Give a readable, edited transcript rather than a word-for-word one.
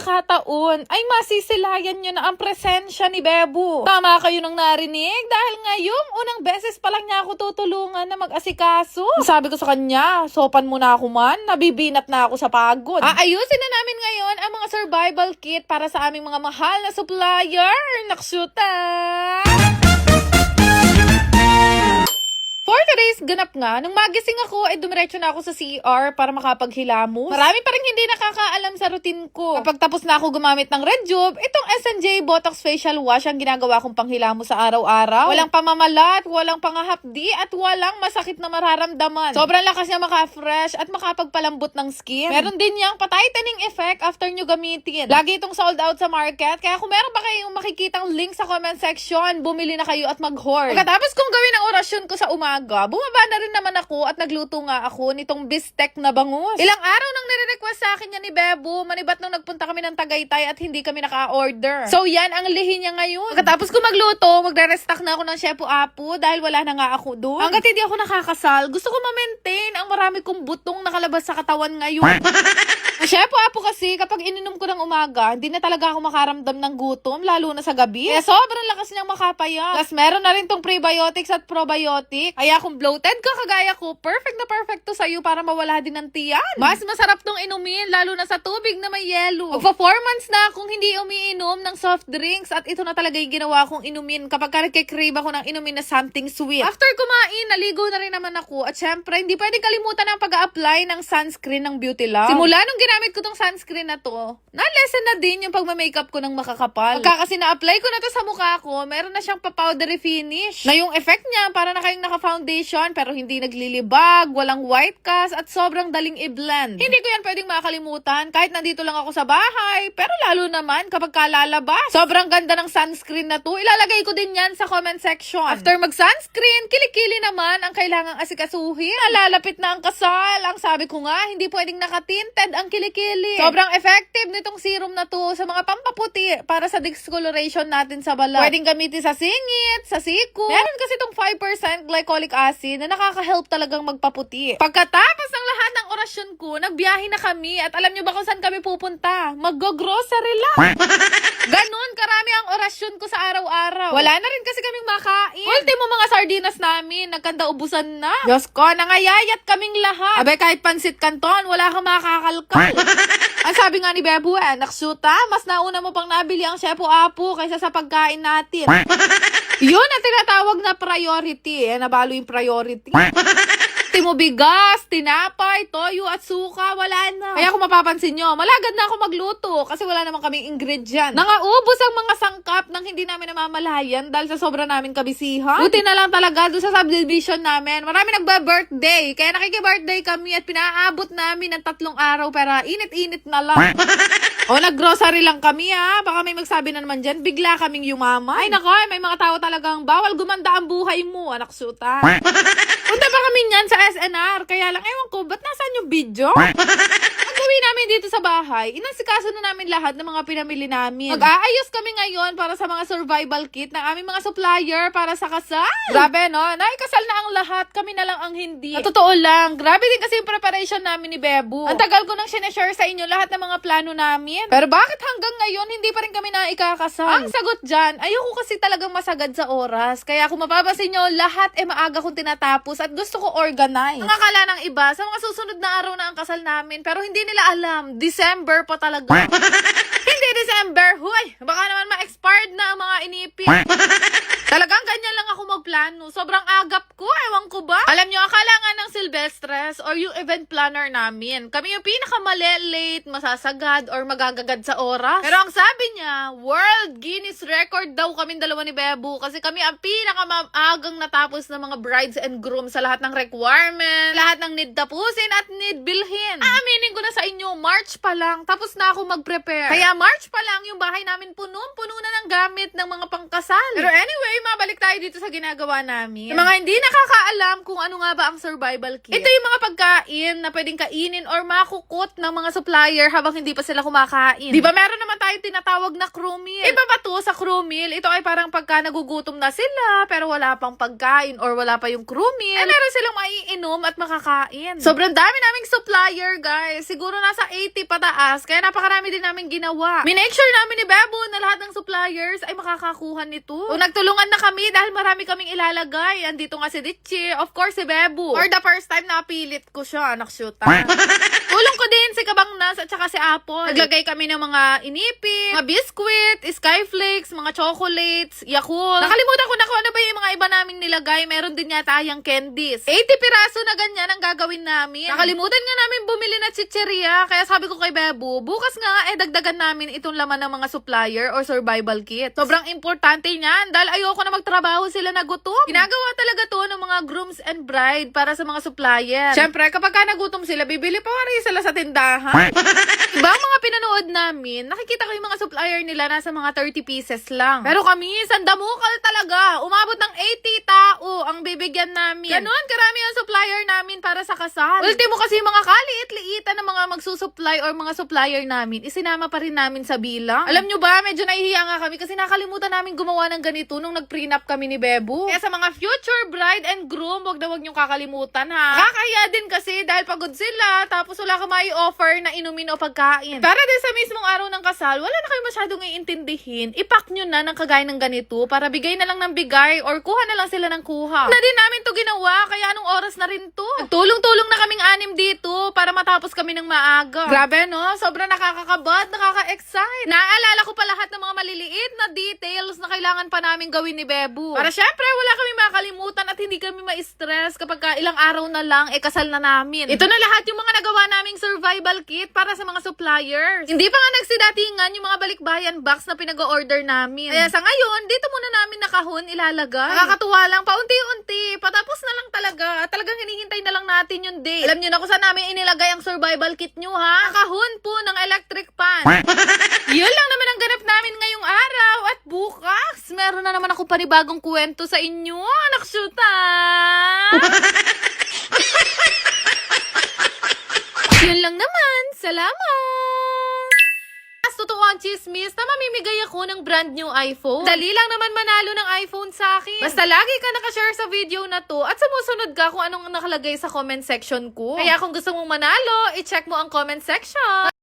pagkakataon ay masisilayan nyo na ang presensya ni Bebo. Tama kayo nang narinig dahil ngayong unang beses pa lang niya ako tutulungan na mag-asikaso. Sabi ko sa kanya, sopan mo na ako man, nabibinat na ako sa pagod. Aayusin na namin ngayon ang mga survival kit para sa aming mga mahal na supplier. Naksyuta! For today's ganap nga, nung magising ako, dumiretso na ako sa CR para makapaghilamos. Marami pa rin hindi nakakaalam sa routine ko. Kapag tapos na ako gumamit ng Red Job, itong S&J Botox Facial Wash ang ginagawa kong panghilamos sa araw-araw. Walang pamamalat, walang pangahapdi, at walang masakit na mararamdaman. Sobrang lakas niya maka-fresh at makapagpalambot ng skin. Meron din niyang pa-tightening effect after nyo gamitin. Lagi itong sold out sa market, kaya kung meron ba kayong makikitang link sa comment section, bumili na kayo at mag-hoard. Pagkatapos kong gawin ang orasyon ko sa umaga, bumaba na rin naman ako at nagluto nga ako nitong bistek na bangus. Ilang araw nang nire-request sa akin yan ni Bebo, manibat nung nagpunta kami ng Tagaytay at hindi kami naka-order. So yan ang lihi niya ngayon. Pagkatapos ko magluto, magre-restock na ako ng Shepu Apu dahil wala na nga ako doon. Hanggat hindi ako nakakasal, gusto ko ma-maintain ang marami kong butong nakalabas sa katawan ngayon. Ang Shepu Apu kasi, kapag ininom ko ng umaga, hindi na talaga ako makaramdam ng gutom, lalo na sa gabi. Kaya sobrang lakas niyang makapaya. Plus meron na rin tong prebiotics at probiotic. Kaya kung bloated ka kagaya ko, perfect na perfect to sa'yo para mawala din ng tiyan. Mas masarap tong inumin, lalo na sa tubig na may yelo. Magpa-4 months na kung hindi umiinom ng soft drinks at ito na talaga yung ginawa kong inumin kapag nagkikrave ako ng inumin na something sweet. After kumain, naligo na rin naman ako at syempre, hindi pwedeng kalimutan ang pag-a-apply ng sunscreen ng Beauty Love. Simula nung ginamit ko tong sunscreen na to, na-lesson na din yung pagma-makeup ko ng makakapal. Pagka kasi na-apply ko na to sa mukha ko, meron na siyang pa-powdery finish. Na yung effect niya, para na kayong naka-foundation pero hindi naglilibag, walang white cast at sobrang daling i-blend. Hindi ko yan pwedeng makalimutan kahit nandito lang ako sa bahay, pero lalo naman kapag kalalabas. Sobrang ganda ng sunscreen na to. Ilalagay ko din yan sa comment section. After mag-sunscreen, kilikili naman ang kailangang asikasuhin. Nalalapit na ang kasal. Ang sabi ko nga, hindi pwedeng nakatinted ang kilikili. Sobrang effective nitong serum na to sa mga pampaputi para sa discoloration natin sa balat. Pwedeng gamitin sa singit, sa siku. Meron kasi itong 5% glycolic acid na nakaka-help talagang magpaputi. Pagkatapos ng lahat ng orasyon ko, nagbiyahe na kami at alam nyo ba kung saan kami pupunta? Mag-grocery lang. Ganon karami ang orasyon ko sa araw-araw. Wala na rin kasi kaming makain. Ultimo mga sardinas namin, nagkanda ubusan na. Diyos ko, nangayayat kaming lahat. Abe, kahit pansit canton, wala kang makakalkal. Ang sabi nga ni Bebo, naksyuta, mas nauna mo pang nabili ang Shepu Apu kaysa sa pagkain natin. Yun ang tinatawag na priority. Nabalo yung priority. Mo bigas, tinapay, toyo at suka, wala na. Kaya kung mapapansin nyo, malagad na ako magluto kasi wala naman kaming ingredient. Nangaubos ang mga sangkap nang hindi namin namamalayan dahil sa sobra namin kabisihan. Buti na lang talaga doon sa subdivision namin. Marami nagba-birthday, kaya nakiki-birthday kami at pinaabot namin ng 3 araw pero init-init na lang. O nag-grocery lang kami baka may magsabi na naman dyan, bigla kaming yumaman. Ay nako, may mga tao talagang bawal gumanda ang buhay mo, anak suta. Punta pa kami niyan sa SNR, kaya lang ewan ko, ba't nasaan yung video? Ang gawin namin dito sa bahay, inasikaso na namin lahat ng mga pinamili namin. Mag-aayos kami ngayon para sa mga survival kit ng aming mga supplier para sa kasal. Grabe no, naikasal na ang lahat, kami na lang ang hindi. At totoo lang, grabe din kasi yung preparation namin ni Bebo. Ang tagal ko nang sinashare sa inyo lahat ng mga plano namin. Pero bakit hanggang ngayon hindi pa rin kami naikakasal? Ang sagot dyan, ayoko kasi talagang masagad sa oras. Kaya kung mapapansin nyo, lahat maaga kong tinatapos at gusto ko organize. Ang akala ng iba, sa mga susunod na araw na ang kasal namin, pero hindi nila alam, December pa talaga. Hindi December, huy! Baka naman ma-expired na ang mga inipin. Talagang ganyan lang ako magplano. Sobrang agap ko, ewan ko ba? Alam nyo, akala nga ng Silvestres or yung event planner namin, kami yung pinakamalelate, masasagad, or magagagad sa oras. Pero ang sabi niya, World Guinness Record daw kaming dalawa ni Bebo kasi kami ang pinakamaagang natapos ng mga brides and grooms sa lahat ng requirement, lahat ng need tapusin at need bilhin. Aaminin ko na sa inyo, March pa lang, tapos na ako mag-prepare. Kaya March pa lang, yung bahay namin punong-puno na ng gamit ng mga pangkasal. Pero anyway, mabalik tayo dito sa ginagawa namin. Sa mga hindi nakakaalam kung ano nga ba ang survival kit, ito yung mga pagkain na pwedeng kainin or makukot ng mga supplier habang hindi pa sila kumakain. Di ba meron naman tayong tinatawag na crew meal? Iba pa to sa crew meal. Ito ay parang pagka nagugutom na sila pero wala pang pagkain or wala pa yung crew meal, meron silang maiinom at makakain. Sobrang dami naming supplier, guys. Siguro nasa 80 pataas, kaya napakarami din namin ginawa. Minake sure namin ni Bebo na lahat ng suppliers ay makakakuha nito. O nagtulungan na kami dahil marami kaming ilalagay. Andito nga si Ditchi, of course si Bebo. For the first time napilit ko siya, anak shoota. Tulong ko din si Kabangnas at saka si Apple. Naglagay kami ng mga inipit, mga biscuit, skyflakes, mga chocolates, Yakult. Nakalimutan ko na kung ano ba yung mga iba naming nilagay. Meron din yata yung candies. 80 piraso na ganyan ang gagawin namin. Nakalimutan nga namin bumili na chicheria. Kaya sabi ko kay Bebo, bukas nga dagdagan namin itong laman ng mga supplier or survival kit. Sobrang importante niyan dahil ayoko na magtrabaho sila na gutom. Ginagawa talaga to ng mga grooms and bride para sa mga supplier. Syempre, kapag ka nagutom sila, bibili pa rin sila sa tindahan. Diba ang mga pinanood namin, nakikita ko yung mga supplier nila nasa mga 30 pieces lang. Pero kami, sandamukal talaga. Umabot ng 80 tao ang bibigyan namin. Ganon, karami ang supplier namin para sa kasal. Ultimo kasi yung mga kaliit-liitan ng mga magsusupply or mga supplier namin, isinama pa rin namin sa bilang. Alam nyo ba, medyo nahihiya nga kami kasi nakalimutan namin gumawa ng ganito nung nag-prenup kami ni Bebo. Kaya sa mga future bride and groom, wag na wag nyong kakalimutan ha. Kakaya din kasi dahil pagod sila, tapos wala ka mai-offer na inumin o pagkain. Para din sa mismong araw ng kasal, wala na kayo masyadong iintindihin. Ipack nyo na ng kagaya ng ganito para bigay na lang ng bigay or kuha na lang sila ng kuha. Na din namin to ginawa, kaya anong oras na rin to? Nagtulong-tulong na kaming 6 dito para matapos kami ng maaga. Grabe no? Sobrang nakakakabad, nakaka-excite. Naaalala ko pa lahat ng mga maliliit na details na kailangan pa namin gawin ni Bebo. Para syempre, wala kami makalimutan at hindi kami ma-stress kapag ilang araw na lang, kasal na namin. Ito na lahat yung mga nagawa naming survival kit para sa mga suppliers. Hindi pa nga nagsidatingan yung mga balikbayan box na pinag-order namin. Kaya sa ngayon, dito muna namin nakahon ilalagay. Nakakatuwa lang, paunti-unti. Patapos na lang talaga. Talagang hinihintay na lang natin yung day. Alam nyo na kung saan namin inilagay ang survival kit nyo ha? Nakahon po ng electric pan. Yun lang naman ang ganap namin ngayong araw. At bukas, meron na naman ako panibagong kwento sa inyo. Anak shoota! Yun lang naman. Salamat! Totoo ang chismis na mamimigay ako ng brand new iPhone. Dali lang naman manalo ng iPhone sa akin. Basta lagi ka nakashare sa video na to at sumusunod ka kung anong nakalagay sa comment section ko. Kaya kung gusto mong manalo, i-check mo ang comment section.